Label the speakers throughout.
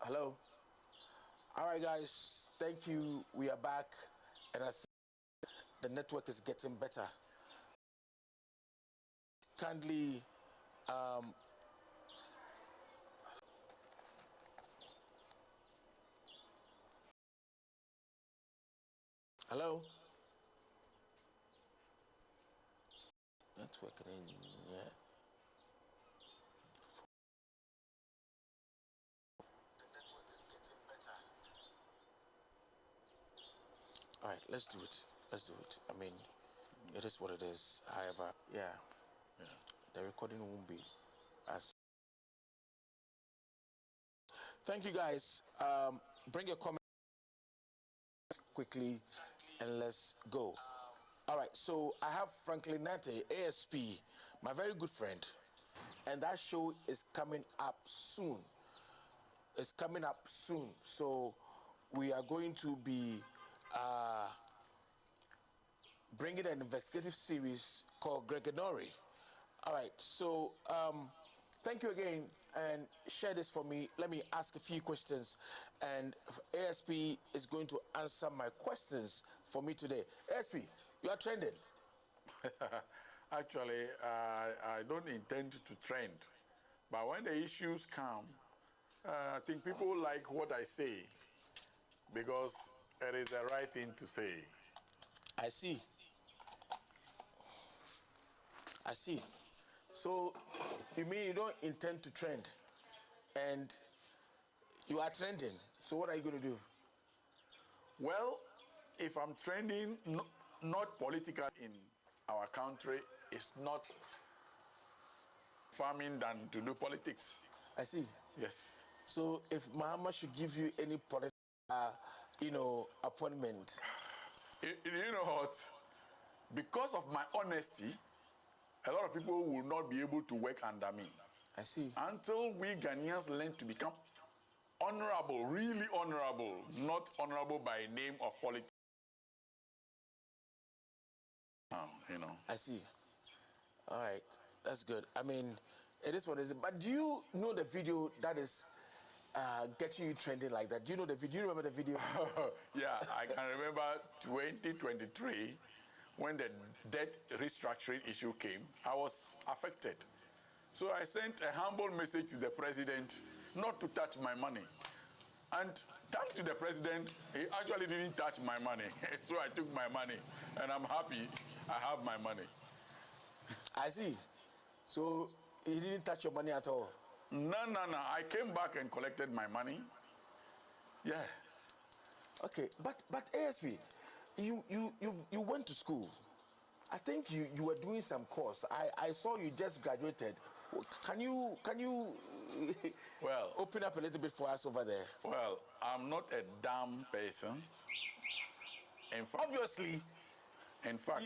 Speaker 1: Hello. All right, guys. Thank you. We are back, and I think the network is getting better. Kindly, hello. Network in, yeah. The network is getting better. All right, let's do it. Let's do it. I mean, it is what it is. However, yeah. The recording won't be as. Thank you, guys. Bring your comments quickly and let's go. All right, so I have Franklin Nartey, ASP, my very good friend, and that show is coming up soon. It's coming up soon, so we are going to be bringing an investigative series called Gregory. All right, so thank you again, and share this for me. Let me ask a few questions, and ASP is going to answer my questions for me today. ASP, you are trending.
Speaker 2: Actually, I don't intend to trend, but when the issues come, I think people like what I say because it is the right thing to say.
Speaker 1: I see. I see. So, you mean you don't intend to trend, and you are trending. So what are you going to do?
Speaker 2: Well, if I'm trending, not political in our country, it's not farming than to do politics.
Speaker 1: I see.
Speaker 2: Yes.
Speaker 1: So if Mahama should give you any political, appointment.
Speaker 2: You know what? Because of my honesty, a lot of people will not be able to work under me.
Speaker 1: I see.
Speaker 2: Until we Ghanaians learn to become honorable, really honorable, not honorable by name of politics.
Speaker 1: I see. All right, that's good. I mean, it is what it is. But do you know the video that is getting you trending like that? Do you know the video? Do you remember the video?
Speaker 2: Yeah, I can remember 2023 when the debt restructuring issue came. I was affected. So I sent a humble message to the president not to touch my money. And thanks to the president, he actually didn't touch my money. So I took my money, and I'm happy I have my money.
Speaker 1: I see. So he didn't touch your money at all?
Speaker 2: No. I came back and collected my money. Yeah.
Speaker 1: Okay, but ASP, you went to school. I think you were doing some course. I saw you just graduated. Can you
Speaker 2: well,
Speaker 1: open up a little bit for us over there?
Speaker 2: Well, I'm not a dumb person. In fact,
Speaker 1: obviously.
Speaker 2: In fact,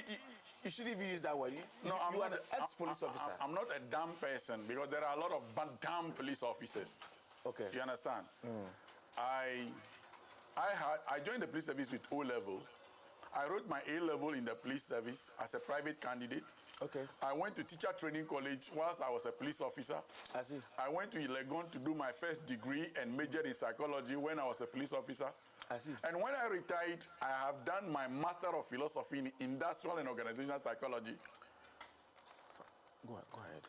Speaker 1: you shouldn't even use that word. You are an ex-police officer.
Speaker 2: I'm not a dumb person because there are a lot of dumb police officers.
Speaker 1: Okay.
Speaker 2: You understand? I joined the police service with O-level. I wrote my A-level in the police service as a private candidate.
Speaker 1: Okay.
Speaker 2: I went to teacher training college whilst I was a police officer.
Speaker 1: I see.
Speaker 2: I went to Legon to do my first degree and majored in psychology when I was a police officer.
Speaker 1: I see.
Speaker 2: And when I retired, I have done my Master of Philosophy in Industrial and Organizational Psychology.
Speaker 1: Go ahead.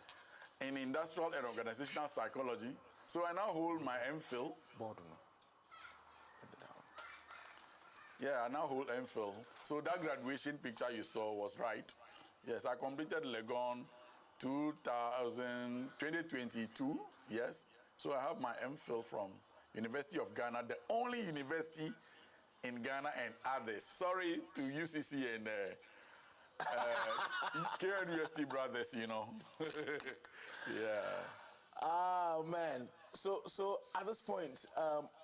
Speaker 2: In Industrial and Organizational Psychology. So I now hold my MPhil. Yeah, I now hold MPhil. So that graduation picture you saw was right. Yes, I completed Legon 2022, yes. So I have my MPhil from University of Ghana, the only university in Ghana and others. Sorry to UCC and KNUST brothers, Yeah.
Speaker 1: Oh, man. So at this point,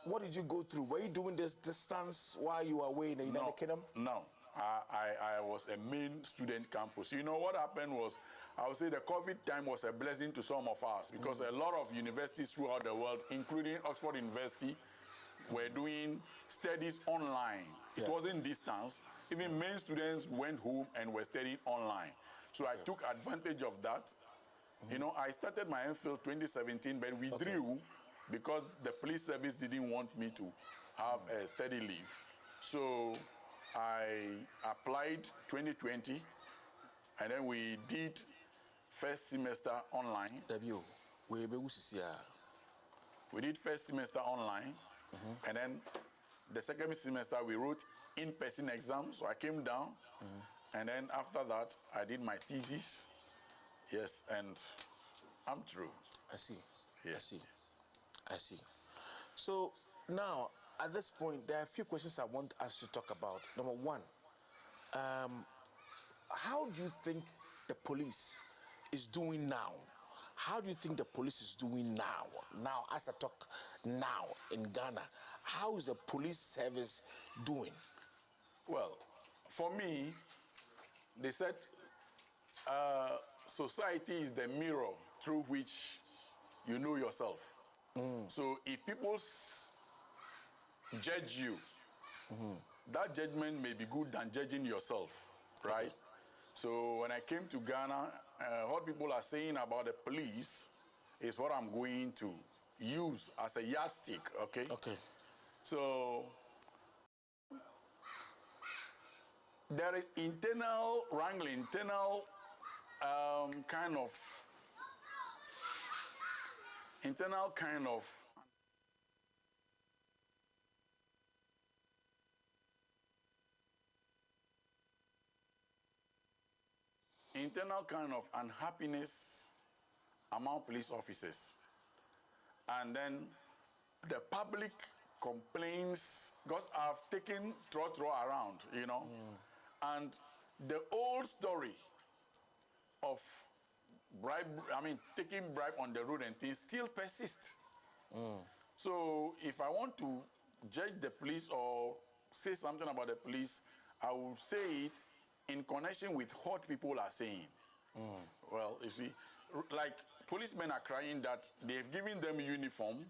Speaker 1: what did you go through? Were you doing this distance while you were away in the United Kingdom?
Speaker 2: No. I was a main student campus. You know what happened was, I would say the COVID time was a blessing to some of us because a lot of universities throughout the world, including Oxford University, were doing studies online. It wasn't distance. Even main students went home and were studying online. So I took advantage of that. I started my MPhil 2017, but withdrew because the police service didn't want me to have a steady leave. So I applied 2020, and then we did first semester online. We did first semester online, and then the second semester we wrote in-person exams. So I came down, and then after that I did my thesis. Yes, and I'm through.
Speaker 1: I see.
Speaker 2: Yes.
Speaker 1: I see. So now, at this point, there are a few questions I want us to talk about. Number one, how do you think the police is doing now? How do you think the police is doing now? Now, as I talk now in Ghana, how is the police service doing?
Speaker 2: Well, for me, they said society is the mirror through which you know yourself. So if people judge you, that judgment may be good than judging yourself, right? So when I came to Ghana, what people are saying about the police is what I'm going to use as a yardstick, okay?
Speaker 1: Okay.
Speaker 2: So there is internal wrangling, internal kind of unhappiness among police officers. And then the public complains, because I've taken Trotro around, you know, and the old story of taking bribe on the road and things still persists. So if I want to judge the police or say something about the police, I will say it in connection with what people are saying. Well, you see, like policemen are crying that they've given them uniform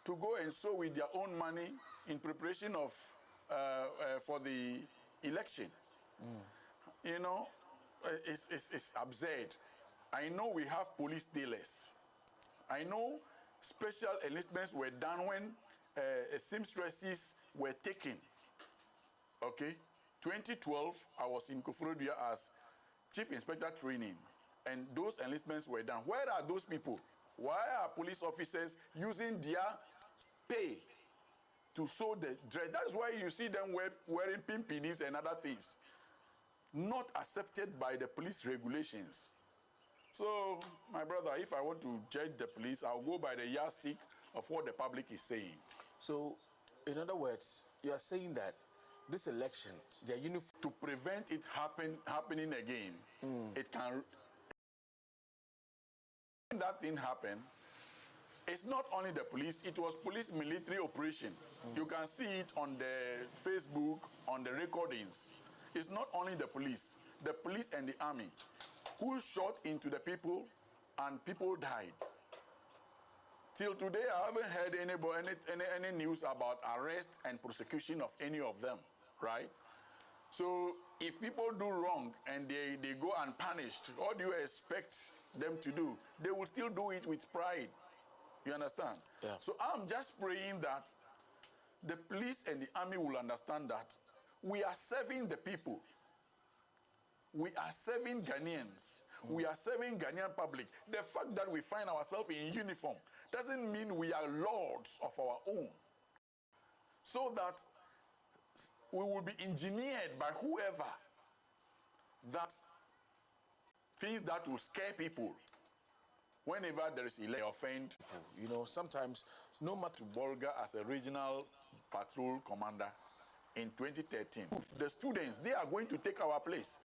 Speaker 2: to go and sow with their own money in preparation of for the election. You know, it's absurd. I know we have police dealers. I know special enlistments were done when seamstresses were taken. Okay, 2012, I was in Koforidua as Chief Inspector Training, and those enlistments were done. Where are those people? Why are police officers using their pay to sow the dress? That's why you see them wearing pimpinis and other things. Not accepted by the police regulations. So, my brother, if I want to judge the police, I'll go by the yardstick of what the public is saying.
Speaker 1: So, in other words, you are saying that this election, their uniform...
Speaker 2: To prevent it happening again, it can... When that thing happened, it's not only the police, it was police military operation. You can see it on the Facebook, on the recordings. It's not only the police and the army who shot into the people and people died. Till today, I haven't heard any news about arrest and prosecution of any of them, right? So if people do wrong and they go unpunished, what do you expect them to do? They will still do it with pride. You understand?
Speaker 1: Yeah.
Speaker 2: So I'm just praying that the police and the army will understand that we are serving the people. We are serving Ghanaians. We are serving Ghanaian public. The fact that we find ourselves in uniform doesn't mean we are lords of our own. So that we will be engineered by whoever that things that will scare people whenever there is a offend.
Speaker 1: You know, sometimes,
Speaker 2: no matter to Bolga as a regional patrol commander in 2013, the students, they are going to take our place.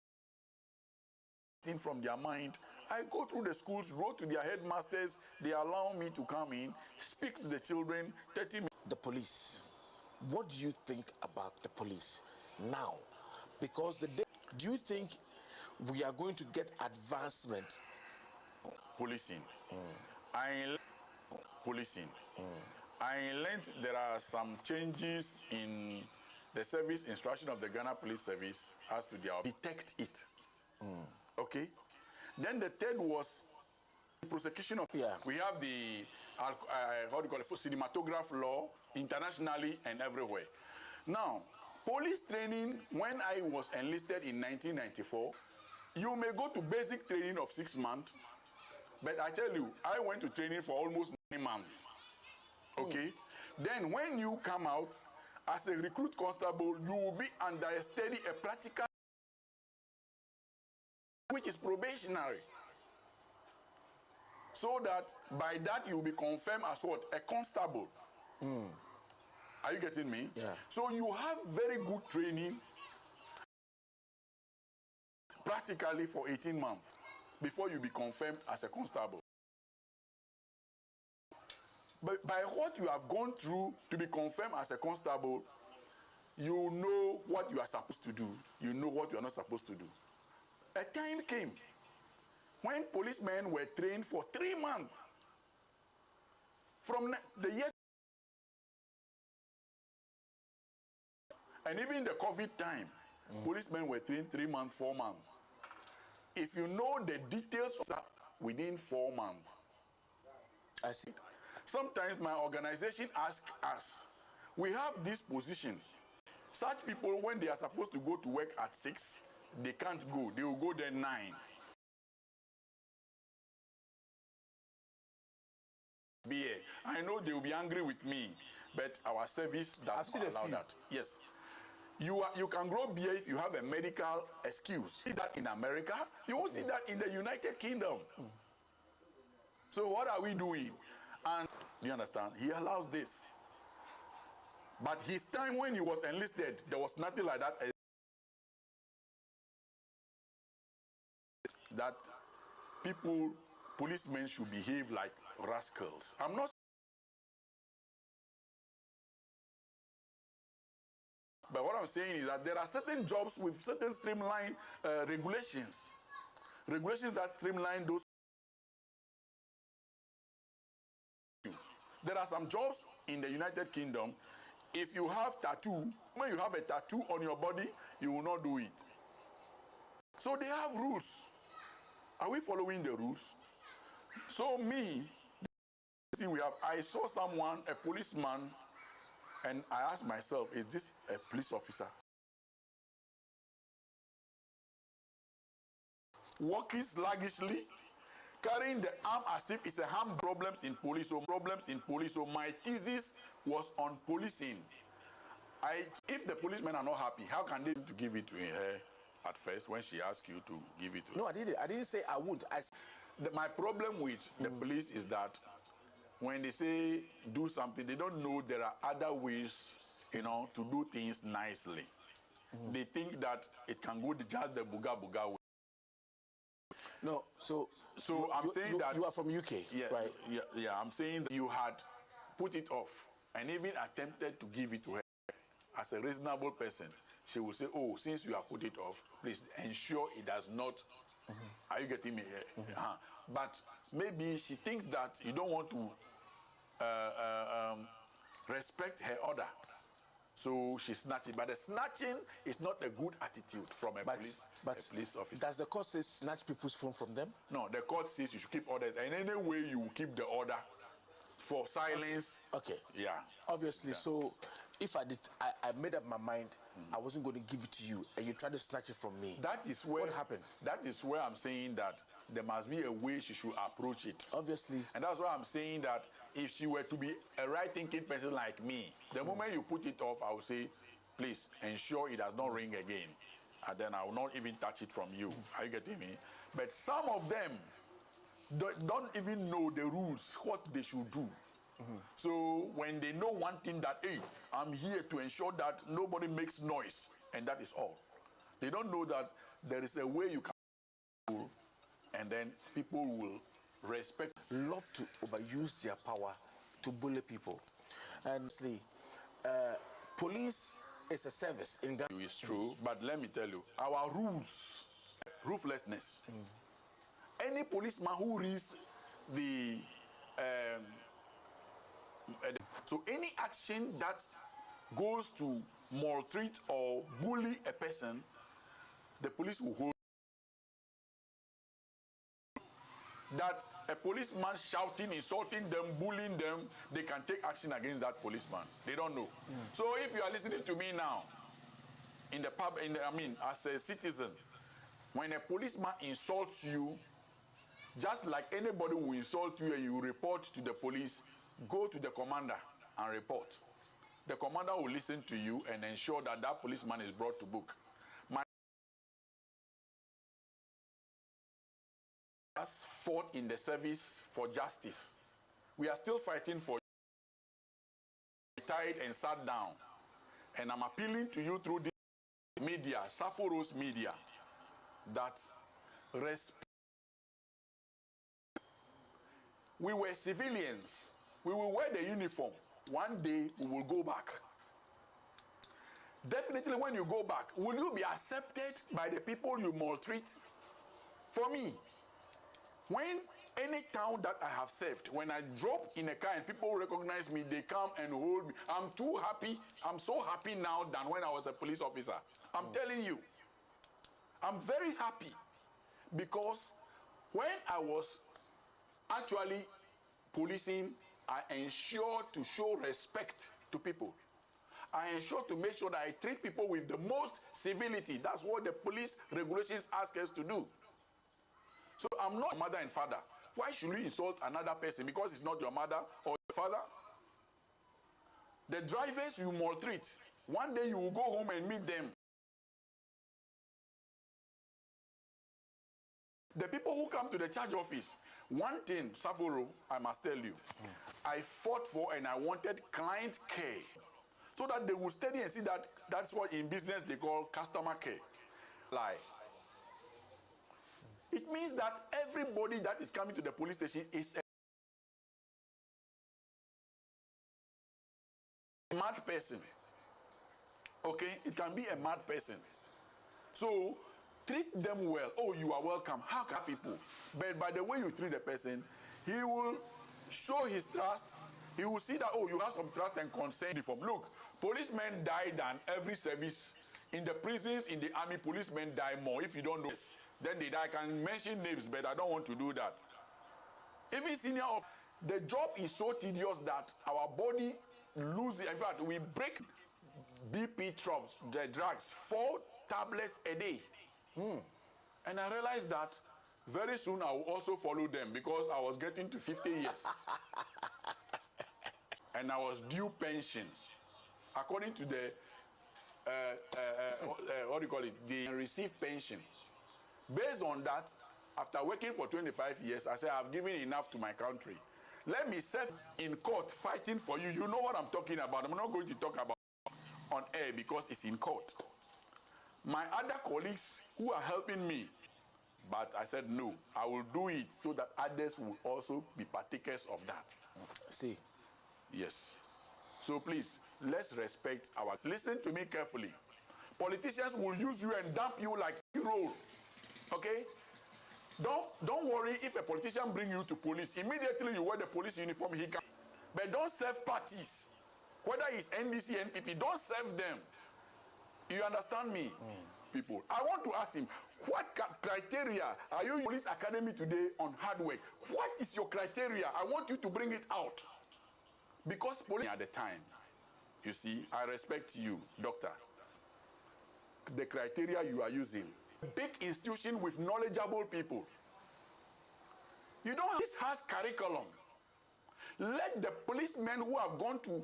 Speaker 2: From their mind, I go through the schools, wrote to their headmasters, they allow me to come in, speak to the children, 30 minutes.
Speaker 1: The police, what do you think about the police now? Because do you think we are going to get advancement?
Speaker 2: Policing. I learned there are some changes in the service instruction of the Ghana Police Service as to their detect it. Okay. Then the third was the prosecution of.
Speaker 1: Yeah.
Speaker 2: We have the how do you call it, for cinematograph law, internationally and everywhere. Now, police training, when I was enlisted in 1994, you may go to basic training of 6 months, but I tell you, I went to training for almost 9 months. Okay? Then when you come out as a recruit constable, you will be under a study, a practical, which is probationary. So that by that you will be confirmed as what? A constable. Are you getting me?
Speaker 1: Yeah.
Speaker 2: So you have very good training practically for 18 months before you be confirmed as a constable. But by what you have gone through to be confirmed as a constable, you know what you are supposed to do. You know what you are not supposed to do. A time came when policemen were trained for 3 months. From the year, and even the COVID time, policemen were trained 3 months, 4 months. If you know the details of that within 4 months,
Speaker 1: I see.
Speaker 2: sometimes my organization asks us, we have this position. Such people, when they are supposed to go to work at 6, they can't go. They will go there 9. I know they will be angry with me, but our service does not allow that. Yes. You can grow beer if you have a medical excuse. See that in America, you won't see that in the United Kingdom. So what are we doing? And do you understand? He allows this. But his time when he was enlisted, there was nothing like that. That people, policemen should behave like rascals. I'm not. But what I'm saying is that there are certain jobs with certain streamlined regulations. Regulations that streamline those. There are some jobs in the United Kingdom, if you have tattoo, when you have a tattoo on your body, you will not do it. So they have rules. Are we following the rules? So me, see, I saw someone, a policeman, and I asked myself, is this a police officer? Walking sluggishly, carrying the arm as if it's a harm problems in police. So my thesis was on policing. If the policemen are not happy, how can they give it to her at first when she asked you to give it to her?
Speaker 1: No, I didn't say I won't.
Speaker 2: My problem with the police is that when they say do something, they don't know there are other ways, to do things nicely. They think that it can go just the buga way.
Speaker 1: No, so
Speaker 2: I'm saying that
Speaker 1: you are from UK, right?
Speaker 2: Yeah. I'm saying that you had put it off and even attempted to give it to her as a reasonable person. She will say, "Oh, since you have put it off, please ensure it does not." Are you getting me? But maybe she thinks that you don't want to respect her order, so she snatched it. But the snatching is not a good attitude from a police officer.
Speaker 1: Does the court say snatch people's phone from them?
Speaker 2: No, the court says you should keep orders, and any way you keep the order for silence.
Speaker 1: Okay.
Speaker 2: Yeah.
Speaker 1: Obviously,
Speaker 2: yeah.
Speaker 1: So if I made up my mind, I wasn't going to give it to you, and you tried to snatch it from me.
Speaker 2: That is where
Speaker 1: what happened.
Speaker 2: That is where I'm saying that there must be a way she should approach it.
Speaker 1: Obviously.
Speaker 2: And that's why I'm saying that if she were to be a right-thinking person like me, the moment you put it off, I will say, please ensure it does not ring again. And then I will not even touch it from you. Are you getting me? But some of them don't even know the rules, what they should do. So when they know one thing that, hey, I'm here to ensure that nobody makes noise, and that is all. They don't know that there is a way you can do, and then people will respect.
Speaker 1: Love to overuse their power to bully people. And see, police is a service in Ghana.
Speaker 2: It's true, but let me tell you, our rules, ruthlessness. Any policeman who reads so any action that goes to maltreat or bully a person, the police will hold. that a policeman shouting, insulting them, bullying them, they can take action against that policeman. They don't know. So if you are listening to me now, in the pub, as a citizen, when a policeman insults you, just like anybody will insult you and you report to the police, go to the commander and report. The commander will listen to you and ensure that that policeman is brought to book. My has fought in the service for justice. We are still fighting for retired and sat down. And I'm appealing to you through this media, Sapporo's media, that respect. We were civilians. We will wear the uniform. One day we will go back. Definitely when you go back, will you be accepted by the people you maltreat? For me, when any town that I have served, when I drop in a car and people recognize me, they come and hold me. I'm too happy. I'm so happy now than when I was a police officer. I'm telling you. I'm very happy because when I was actually policing, I ensure to show respect to people. I ensure to make sure that I treat people with the most civility. That's what the police regulations ask us to do. So I'm not mother and father. Why should you insult another person because it's not your mother or your father? The drivers you maltreat, one day you will go home and meet them. The people who come to the charge office, one thing, Sapporo, I must tell you, I fought for and I wanted client care so that they will study and see that that's what in business they call customer care. Lie. It means that everybody that is coming to the police station is a mad person. Okay? It can be a mad person. So, treat them well. Oh, you are welcome. How can people? But by the way you treat the person, he will show his trust. He will see that, oh, you have some trust and concern. Look, policemen die than every service. In the prisons, in the army, policemen die more. If you don't know this, then they die. I can mention names, but I don't want to do that. Even senior of the job is so tedious that our body loses. In fact, we break BP drops, the drugs, 4 tablets a day. And I realized that very soon I will also follow them because I was getting to 50 years. And I was due pension. According to the, what do you call it? The received pension. Based on that, after working for 25 years, I said, I've given enough to my country. Let me serve in court fighting for you. You know what I'm talking about. I'm not going to talk about it on air because it's in court. My other colleagues who are helping me, but I said no, I will do it so that others will also be partakers of that.
Speaker 1: See?
Speaker 2: Yes. So please, let's respect our... Listen to me carefully. Politicians will use you and dump you like a roll. Okay? Don't worry if a politician bring you to police. Immediately you wear the police uniform, he can... But don't serve parties. Whether it's NDC, NPP, don't serve them. You understand me, people? I want to ask him, what criteria are you in police academy today on hard work? What is your criteria? I want you to bring it out. Because police at the time, you see, I respect you, doctor. The criteria you are using. Big institution with knowledgeable people. You don't have, this has curriculum. Let the policemen who have gone to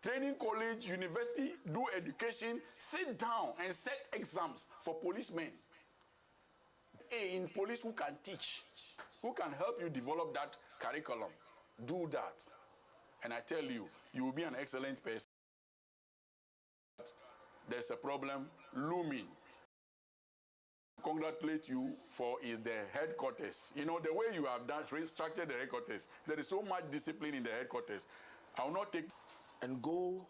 Speaker 2: training college, university, do education, sit down and set exams for policemen. In police who can teach, who can help you develop that curriculum. Do that. And I tell you, you will be an excellent person. There's a problem looming. Congratulate you for is the headquarters. You know, the way you have done, restructured the headquarters, there is so much discipline in the headquarters. I will not take...
Speaker 1: And go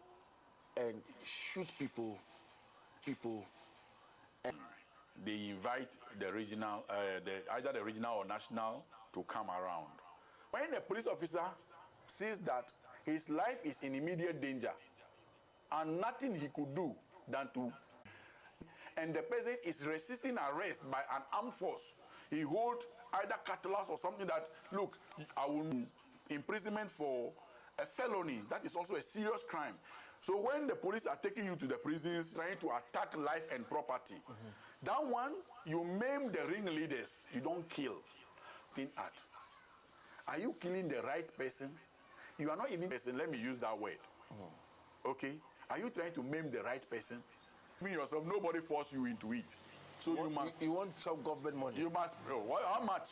Speaker 1: and shoot people. And
Speaker 2: they invite the regional, either the regional or national to come around. When a police officer sees that his life is in immediate danger and nothing he could do than to, and the person is resisting arrest by an armed force, he hold either catalyst or something that, look, I will imprisonment for a felony. That is also a serious crime. So when the police are taking you to the prisons, trying to attack life and property, that one, you maim the ringleaders, you don't kill. In art. Are you killing the right person? You are not even person, let me use that word. Okay? Are you trying to maim the right person? You yourself, nobody force you into it. So you
Speaker 1: want some government money.
Speaker 2: You must, how much?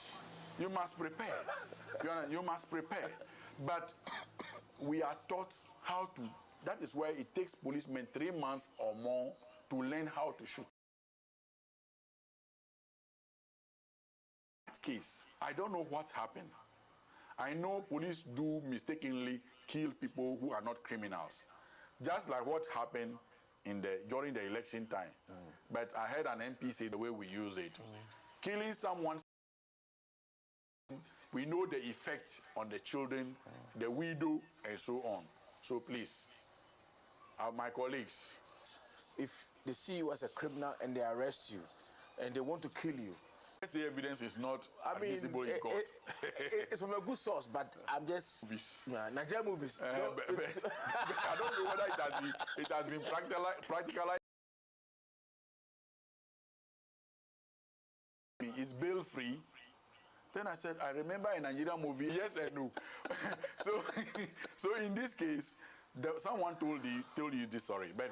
Speaker 2: You must prepare. You must prepare. But we are taught how to, that is why it takes policemen 3 months or more to learn how to shoot. Case, I don't know what happened. I know police do mistakenly kill people who are not criminals, just like what happened during the election time. But I heard an MP say the way we use it, killing someone, we know the effect on the children, the widow, and so on. So please, my colleagues,
Speaker 1: if they see you as a criminal and they arrest you and they want to kill you,
Speaker 2: the evidence is not admissible in court.
Speaker 1: It's from a good source, but I'm just Nigerian movies.
Speaker 2: I don't know whether it has been practicalized. It's bail free. Then I said, I remember a Nigerian movie. Yes and no. so in this case, someone told you this story. But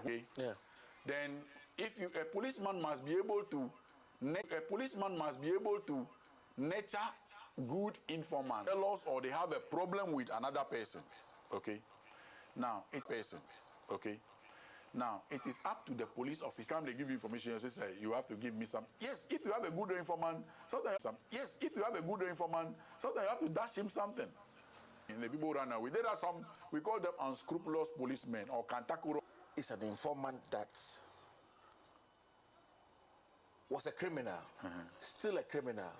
Speaker 2: then if a policeman must be able to. A policeman must be able to nurture good informants, tell us, or they have a problem with another person. Okay? Now, it is up to the police officer. They give you information, they say, you have to give me some. Yes, if you have a good informant, sometimes you have to dash him something. And the people run away. There are some, we call them unscrupulous policemen or kantakuro.
Speaker 1: It's an informant that was a criminal, still a criminal.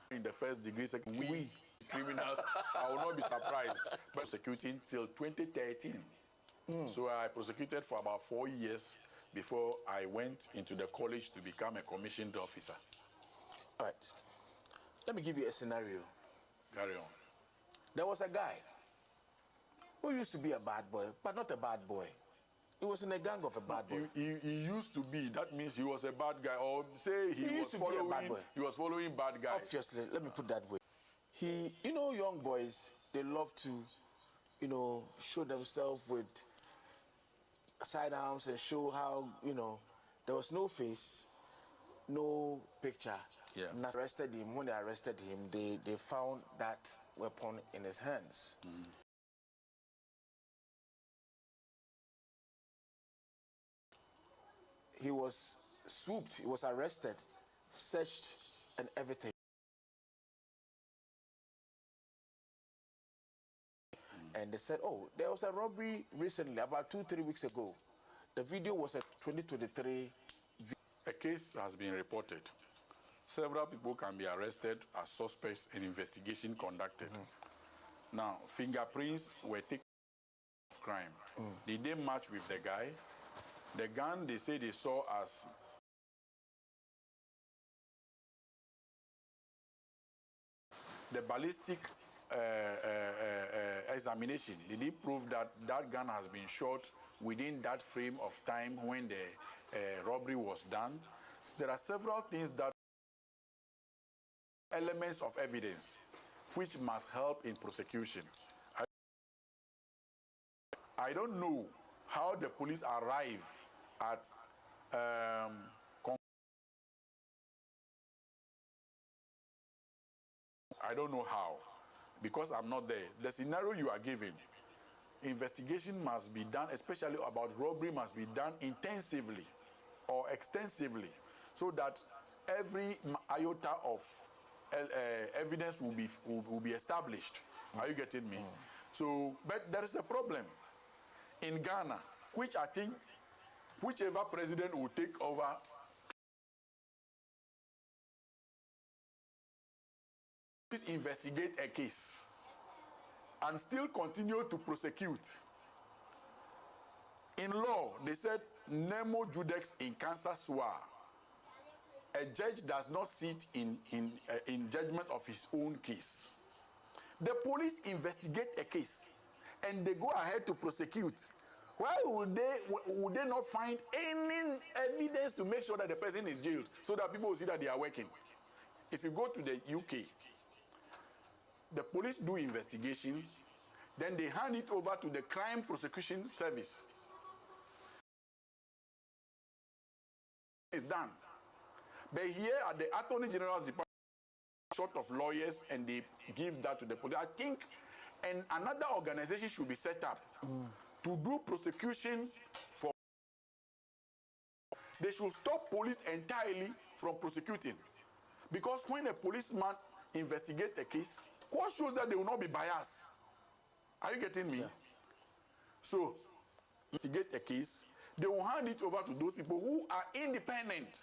Speaker 2: In the first degree, we criminals, I will not be surprised. Prosecuting till 2013. So I prosecuted for about 4 years before I went into the college to become a commissioned officer.
Speaker 1: All right. Let me give you a scenario.
Speaker 2: Carry on.
Speaker 1: There was a guy who used to be a bad boy, but not a bad boy. He was in a gang of a bad boy.
Speaker 2: He used to be. That means he was a bad guy, or say he was following bad boy. He was following bad guys.
Speaker 1: Obviously, let me put that way. Young boys, they love to, show themselves with sidearms and show how, there was no face, no picture.
Speaker 2: Yeah.
Speaker 1: And arrested him. When they arrested him, they found that weapon in his hands. He was swooped, he was arrested, searched, and everything. And they said, oh, there was a robbery recently, about 2-3 weeks ago. The video was a 2023
Speaker 2: A case has been reported. Several people can be arrested as suspects in investigation conducted. Now, fingerprints were taken of crime. Did they match with the guy? The gun they say they saw as the ballistic examination, did it prove that that gun has been shot within that frame of time when the robbery was done? So there are several things that elements of evidence which must help in prosecution. I don't know how the police arrive at I don't know how, because I'm not there. The scenario you are giving, investigation must be done, especially about robbery, must be done intensively or extensively, so that every iota of evidence will be established. Are you getting me? So, but there is a problem in Ghana, which I think whichever president will take over investigate a case and still continue to prosecute. In law, they said nemo judex in cancer sua. a judge does not sit in judgment of his own case. The police investigate a case and they go ahead to prosecute. Why would they not find any evidence to make sure that the person is jailed so that people will see that they are working? If you go to the UK, the police do investigation, then they hand it over to the Crime Prosecution Service. It's done. But here at the Attorney General's Department, short of lawyers, and they give that to the police. I think another organization should be set up to do prosecution for. They should stop police entirely from prosecuting. Because when a policeman investigates a case, what shows that they will not be biased? Are you getting me? Yeah. So, investigate a case, they will hand it over to those people who are independent.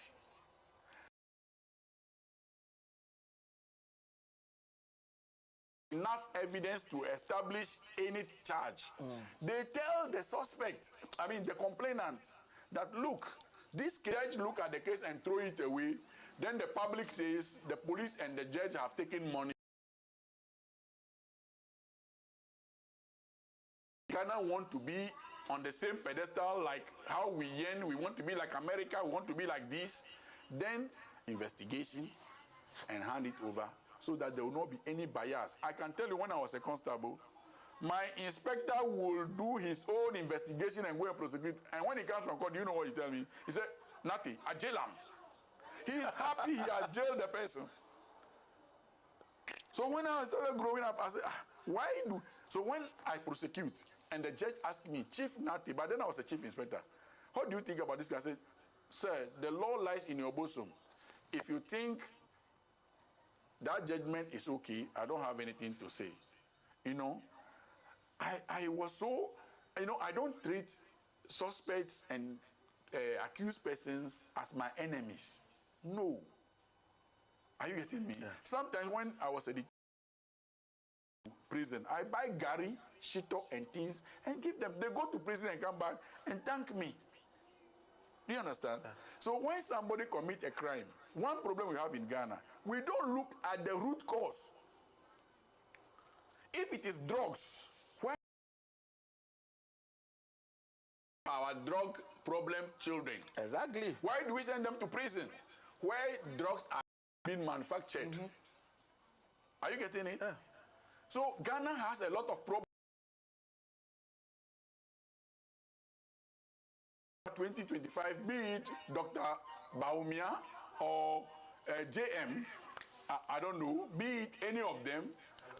Speaker 2: Enough evidence to establish any charge. They tell the suspect, the complainant, that look, this judge look at the case and throw it away. Then the public says the police and the judge have taken money. Ghana want to be on the same pedestal like how we want to be like America, we want to be like this. Then investigation and hand it over so that there will not be any bias. I can tell you, when I was a constable, my inspector will do his own investigation and go and prosecute. And when he comes from court, do you know what he tells me? He said, Nartey, I jail him. He is happy he has jailed the person. So when I started growing up, I said, why do? So when I prosecute, and the judge asked me, Chief Nartey, but then I was a chief inspector, what do you think about this guy? I said, sir, the law lies in your bosom. If you think that judgment is okay, I don't have anything to say. I was so, I don't treat suspects and accused persons as my enemies. No. Are you getting me? Yeah. Sometimes when I was at the prison, I buy Gary, Shito, and things and give them. They go to prison and come back and thank me. Do you understand? Yeah. So when somebody commits a crime, one problem we have in Ghana, we don't look at the root cause. If it is drugs, when our drug problem children.
Speaker 1: Exactly.
Speaker 2: Why do we send them to prison? Where drugs are being manufactured. Are you getting it? Yeah. So Ghana has a lot of problems. 2025, be it Dr. Baumia or JM, I don't know, be it any of them,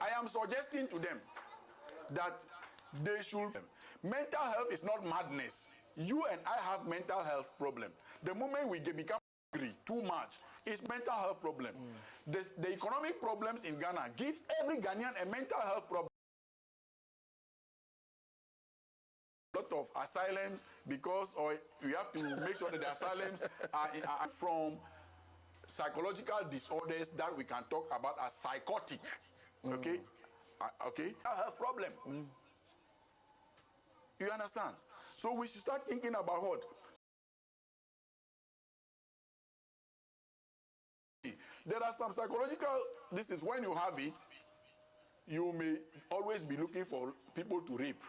Speaker 2: I am suggesting to them that they should. Mental health is not madness. You and I have mental health problem. The moment we become angry too much, it's mental health problem. The economic problems in Ghana give every Ghanaian a mental health problem. A lot of asylums because we have to make sure that the asylums are from psychological disorders that we can talk about as psychotic. Okay? Okay? Mental health problem. You understand? So we should start thinking about what? There are some psychological, this is when you have it, you may always be looking for people to rape.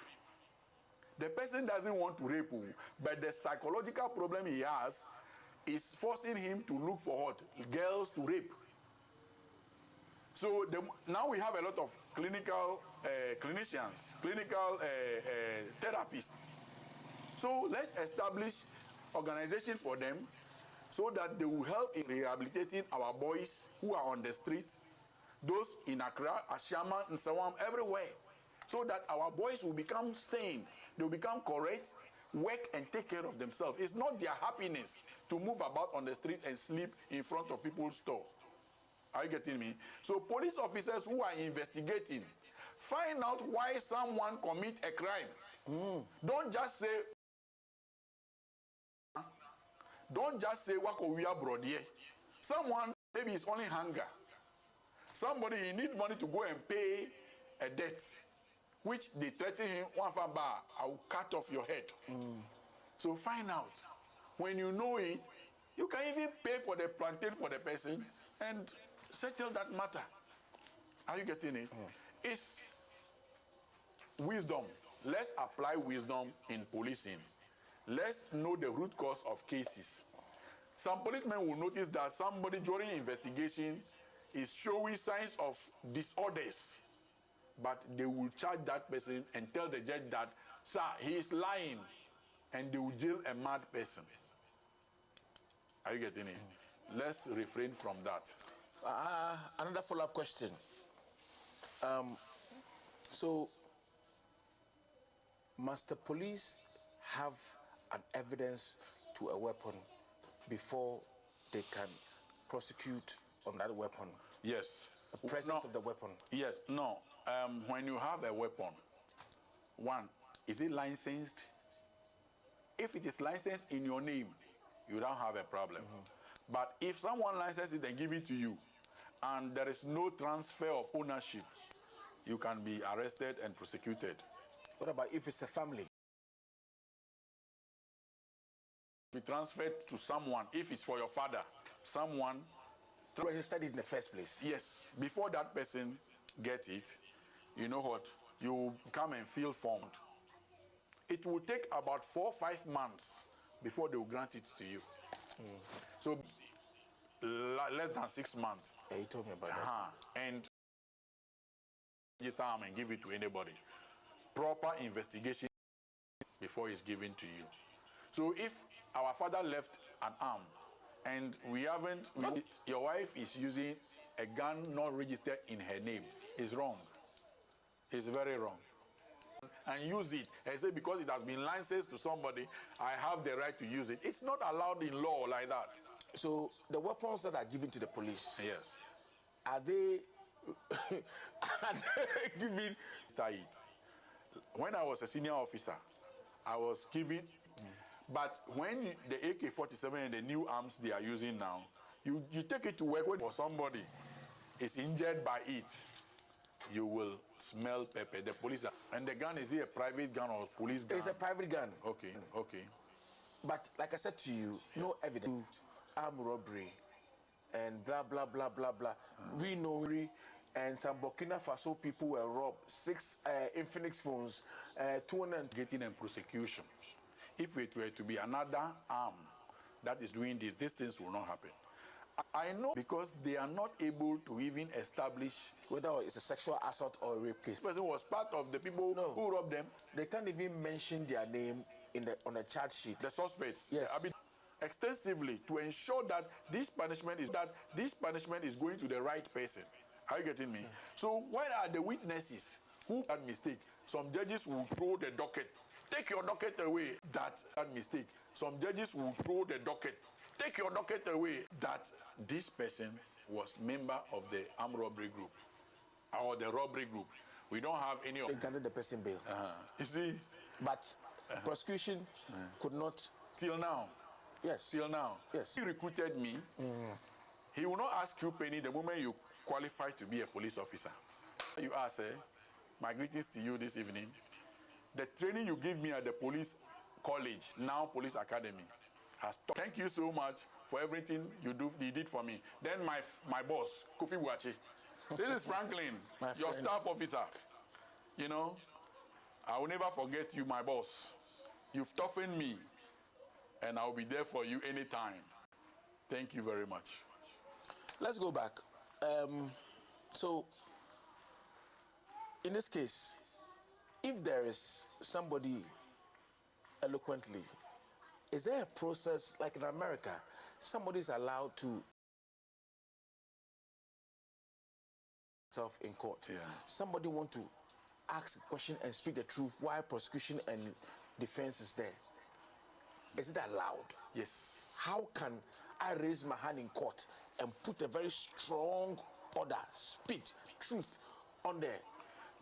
Speaker 2: The person doesn't want to rape you, but the psychological problem he has is forcing him to look for what? Girls to rape. So now we have a lot of clinical clinicians, clinical therapists. So let's establish organization for them so that they will help in rehabilitating our boys who are on the streets, those in Accra, Ashama, Nsawam, everywhere, so that our boys will become sane, they will become correct, work and take care of themselves. It's not their happiness to move about on the street and sleep in front of people's store. Are you getting me? So police officers who are investigating, find out why someone commit a crime. Don't just say, wako we are brodier. Someone, maybe it's only hunger. Somebody, he need money to go and pay a debt, which they threaten him, I will cut off your head. So find out. When you know it, You can even pay for the plantain for the person and settle that matter. Are you getting it? It's wisdom. Let's apply wisdom in policing. Let's know the root cause of cases. Some policemen will notice that somebody during investigation is showing signs of disorders, but they will charge that person and tell the judge that, sir, he is lying, and they will jail a mad person. Are you getting it? Let's refrain from that.
Speaker 1: Another follow-up question. So, must the police have an evidence to a weapon before they can prosecute on that weapon?
Speaker 2: Yes.
Speaker 1: The presence of the weapon?
Speaker 2: Yes. No. When you have a weapon, one, is it licensed? If it is licensed in your name, you don't have a problem. But if someone licenses it and give it to you, and there is no transfer of ownership, you can be arrested and prosecuted.
Speaker 1: What about if it's a family?
Speaker 2: Be transferred to someone. If it's for your father, someone
Speaker 1: Registered it in the first place.
Speaker 2: Yes, before that person get it, you know what? You come and feel formed. It will take about 4 or 5 months before they will grant it to you. So less than 6 months.
Speaker 1: Yeah, he told me about that.
Speaker 2: And register and give it to anybody. Proper investigation before it's given to you. So if our father left an arm and we haven't, your wife is using a gun not registered in her name, it's wrong. It's very wrong. And use it and say because it has been licensed to somebody, I have the right to use it. It's not allowed in law like that.
Speaker 1: So the weapons that are given to the police,
Speaker 2: yes,
Speaker 1: are they given?
Speaker 2: When I was a senior officer, I was given. But when the AK-47 and the new arms they are using now, you take it to work for somebody is injured by it, you will smell pepper. The police and the gun, is it a private gun or police gun?
Speaker 1: It's a private gun.
Speaker 2: Okay, okay.
Speaker 1: But like I said to you, no evidence, armed robbery, and blah blah blah blah blah. We know, and some Burkina Faso people were robbed. 6 Infinix phones, 200
Speaker 2: getting and prosecution. If it were to be another arm that is doing this, these things will not happen. I know because they are not able to even establish
Speaker 1: whether it's a sexual assault or a rape case.
Speaker 2: This person was part of the people who robbed them.
Speaker 1: They can't even mention their name on a charge sheet.
Speaker 2: The suspects.
Speaker 1: Yes.
Speaker 2: Extensively to ensure that this punishment is going to the right person. Are you getting me? So where are the witnesses who had mistake? Some judges will throw the docket. Take your docket away. That mistake. Some judges will throw the docket. Take your docket away. That this person was member of the armed robbery group or the robbery group. We don't have any of.
Speaker 1: They granted the person bail.
Speaker 2: You see,
Speaker 1: but prosecution could not
Speaker 2: till now.
Speaker 1: Yes.
Speaker 2: Till now.
Speaker 1: Yes.
Speaker 2: He recruited me. He will not ask you penny the moment you qualify to be a police officer. You ask, my greetings to you this evening. The training you give me at the police college, now police academy, has taught. Thank you so much for everything you did for me. Then my boss, Kofi Buachi. This is Franklin, your staff officer. You know, I will never forget you, my boss. You've toughened me, and I'll be there for you anytime. Thank you very much.
Speaker 1: Let's go back. So, in this case, if there is somebody eloquently, is there a process like in America? Somebody is allowed to self in court.
Speaker 2: Yeah.
Speaker 1: Somebody want to ask a question and speak the truth while prosecution and defense is there. Is it allowed?
Speaker 2: Yes.
Speaker 1: How can I raise my hand in court and put a very strong order, speech, truth on there?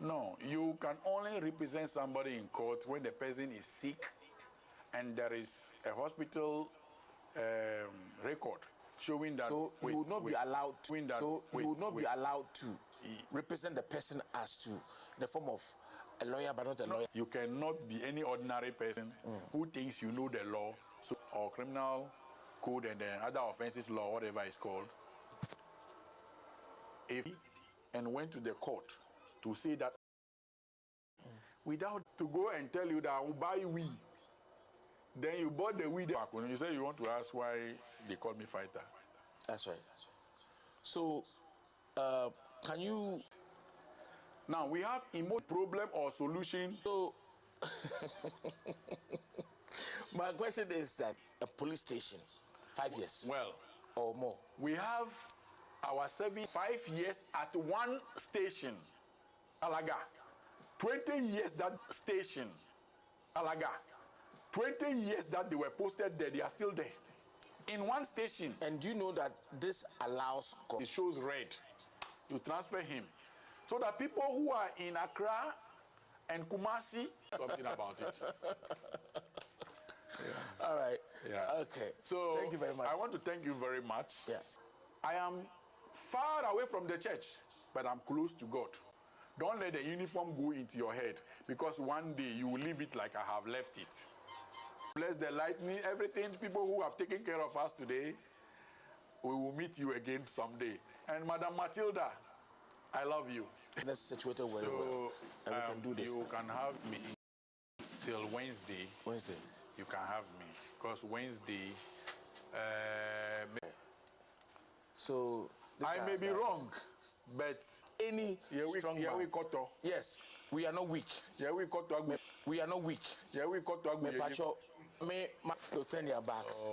Speaker 2: No, you can only represent somebody in court when the person is sick and there is a hospital record showing that.
Speaker 1: So you would not be allowed to. You would not be allowed to represent the person as to the form of a lawyer, but not a lawyer.
Speaker 2: You cannot be any ordinary person who thinks you know the law or criminal Code and other offences law, whatever it's called, if and went to the court to say that without to go and tell you that I will buy weed, then you bought the weed back. When you say you want to ask why they call me fighter.
Speaker 1: That's right. So, can you...
Speaker 2: Now, we have problem or solution.
Speaker 1: So, my question is that a police station, 5 years.
Speaker 2: Well,
Speaker 1: or more.
Speaker 2: We have our serving 5 years at one station, Alaga. 20 years that station, Alaga. 20 years that they were posted there, they are still there. In one station.
Speaker 1: And do you know that this allows...
Speaker 2: It shows red. You transfer him. So that people who are in Accra and Kumasi, something about it.
Speaker 1: Yeah. All right.
Speaker 2: Yeah.
Speaker 1: Okay.
Speaker 2: So
Speaker 1: thank you very much.
Speaker 2: I want to thank you very much.
Speaker 1: Yeah.
Speaker 2: I am far away from the church, but I'm close to God. Don't let the uniform go into your head, because one day you will leave it like I have left it. Bless the lightning, everything, people who have taken care of us today, we will meet you again someday. And Madam Matilda, I love you.
Speaker 1: That's situated very well. And we can do this.
Speaker 2: You can have me till Wednesday.
Speaker 1: Wednesday.
Speaker 2: You can have me. Because Wednesday...
Speaker 1: so...
Speaker 2: I may be wrong, but...
Speaker 1: Any strong man... Yes, we are not weak. We are not weak.
Speaker 2: Yeah, we cut to
Speaker 1: me pacho, me, my, to turn your backs.